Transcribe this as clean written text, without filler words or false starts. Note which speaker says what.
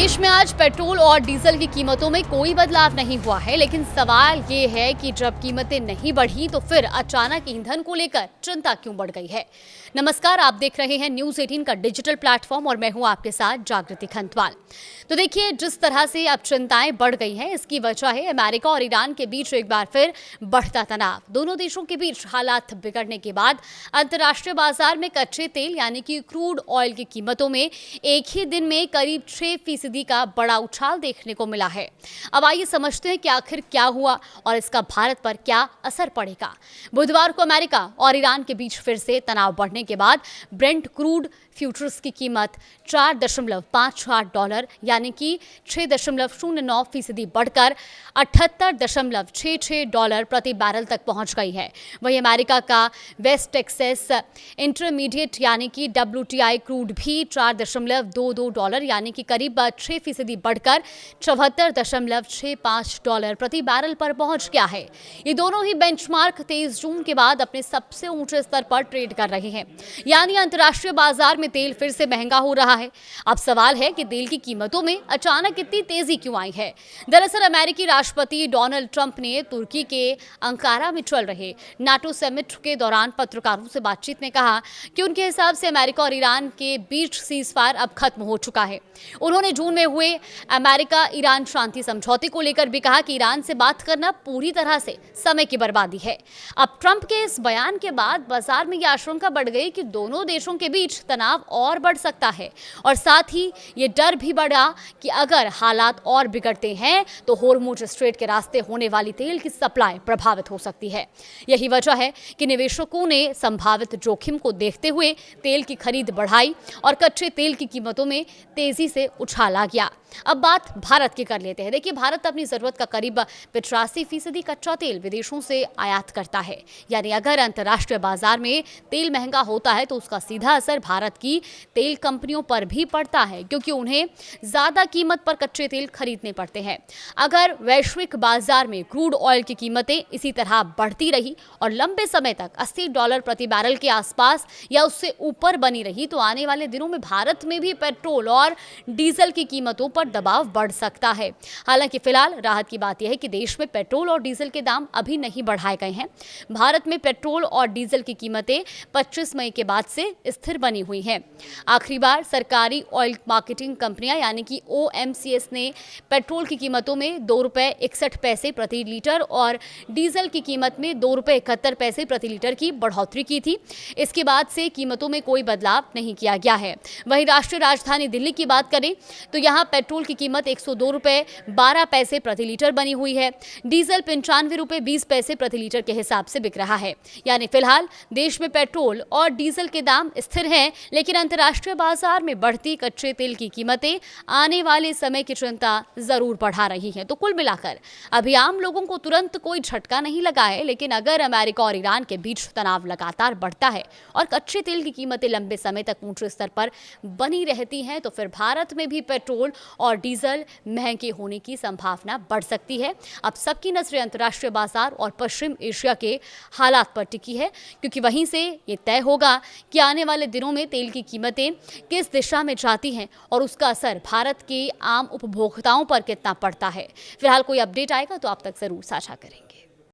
Speaker 1: देश में आज पेट्रोल और डीजल की कीमतों में कोई बदलाव नहीं हुआ है, लेकिन सवाल ये है कि जब कीमतें नहीं बढ़ी तो फिर अचानक ईंधन को लेकर चिंता क्यों बढ़ गई है। नमस्कार, आप देख रहे हैं न्यूज़ 18 का डिजिटल प्लेटफॉर्म और मैं हूं आपके साथ जागृति खंतवाल। तो देखिए, जिस तरह से अब चिंताएं बढ़ गई हैं, इसकी वजह है अमेरिका और ईरान के बीच एक बार फिर बढ़ता तनाव। दोनों देशों के बीच हालात बिगड़ने के बाद अंतर्राष्ट्रीय बाजार में कच्चे तेल यानी कि क्रूड ऑयल की कीमतों में एक ही दिन में करीब 6% का बड़ा उछाल देखने को मिला है। अब आइए समझते हैं कि आखिर क्या हुआ और इसका भारत पर क्या असर पड़ेगा। बुधवार को अमेरिका और ईरान के बीच फिर से तनाव बढ़ने के बाद ब्रेंट क्रूड फ्यूचर्स की कीमत $4.58 यानी कि 6.09% बढ़कर $78.66 प्रति बैरल तक पहुंच गई है। वहीं अमेरिका का वेस्ट टेक्सास इंटरमीडिएट यानी कि WTI क्रूड भी $4.22 यानी कि करीब 6% बढ़कर $74.65 प्रति बैरल पर पहुंच गया है। ये दोनों ही बेंचमार्क 23 जून के बाद अपने सबसे ऊंचे स्तर पर ट्रेड कर रहे हैं, यानी अंतर्राष्ट्रीय बाजार में तेल फिर से महंगा हो रहा है। अब सवाल है कि तेल की कीमतों में अचानक इतनी तेजी क्यों आई है। दरअसल अमेरिकी राष्ट्रपति डोनाल्ड ट्रंप ने तुर्की के अंकारा में चल रहे नाटो समिट के दौरान पत्रकारों से बातचीत में कहा कि उनके हिसाब से अमेरिका और ईरान के बीच सीजफायर अब खत्म हो चुका है। उन्होंने जून में हुए अमेरिका ईरान शांति समझौते को लेकर भी कहा कि ईरान से बात करना पूरी तरह से समय की बर्बादी है। अब ट्रंप के इस बयान के बाद बाजार में यह आशंका बढ़ गई कि दोनों देशों के बीच तनाव और बढ़ सकता है और साथ ही ये डर भी बढ़ा कि अगर हालात और बिगड़ते हैं तो होर्मुज स्ट्रेट के रास्ते होने वाली तेल की सप्लाई प्रभावित हो सकती है। यही वजह है कि निवेशकों ने संभावित जोखिम को देखते हुए तेल की खरीद बढ़ाई और कच्चे तेल की कीमतों में तेजी से उछाल आ गया। अब बात भारत की कर लेते हैं। देखिए, भारत अपनी जरूरत का करीब 85% कच्चा तेल विदेशों से आयात करता है, यानी अगर अंतर्राष्ट्रीय बाजार में तेल महंगा होता है तो उसका सीधा असर भारत की तेल कंपनियों पर भी पड़ता है, क्योंकि उन्हें ज्यादा कीमत पर कच्चे तेल खरीदने पड़ते हैं। अगर वैश्विक बाजार में क्रूड ऑयल की कीमतें इसी तरह बढ़ती रही और लंबे समय तक $80 प्रति बैरल के आसपास या उससे ऊपर बनी रही तो आने वाले दिनों में भारत में भी पेट्रोल और डीजल की कीमतों पर दबाव बढ़ सकता है। हालांकि फिलहाल राहत की बात यह है कि देश में पेट्रोल और डीजल के दाम अभी नहीं बढ़ाए गए हैं। भारत में पेट्रोल और डीजल की कीमतें 25 मई के बाद से स्थिर बनी हुई हैं। आखिरी बार सरकारी ऑयल मार्केटिंग कंपनियां यानी कि OMCS ने पेट्रोल की कीमतों में ₹2.61 प्रति लीटर और डीजल की कीमत में ₹2.71 प्रति लीटर की बढ़ोतरी की थी। इसके बाद से कीमतों में कोई बदलाव नहीं किया गया है। वहीं राष्ट्रीय राजधानी दिल्ली की बात करें तो यहाँ पेट्रोल की कीमत $102.12 प्रति लीटर बनी हुई है। डीजल ₹95.20 प्रति लीटर के हिसाब से बिक रहा है। यानी फिलहाल देश में पेट्रोल और डीजल के दाम स्थिर हैं, लेकिन अंतर्राष्ट्रीय बाजार में बढ़ती कच्चे तेल की कीमतें आने वाले समय की चिंता जरूर बढ़ा रही हैं। तो कुल मिलाकर अभी आम लोगों को तुरंत कोई झटका नहीं लगा है, लेकिन अगर अमेरिका और ईरान के बीच तनाव लगातार बढ़ता है और कच्चे तेल की कीमतें लंबे समय तक ऊंचे स्तर पर बनी रहती हैं तो फिर भारत में भी पेट्रोल और डीजल महंगे होने की संभावना बढ़ सकती है। अब सबकी नजरें अंतर्राष्ट्रीय बाजार और पश्चिम एशिया के हालात पर टिकी है, क्योंकि वहीं से ये तय होगा कि आने वाले दिनों में तेल की कीमतें किस दिशा में जाती हैं और उसका असर भारत के आम उपभोक्ताओं पर कितना पड़ता है। फिलहाल कोई अपडेट आएगा तो आप तक जरूर साझा करेंगे।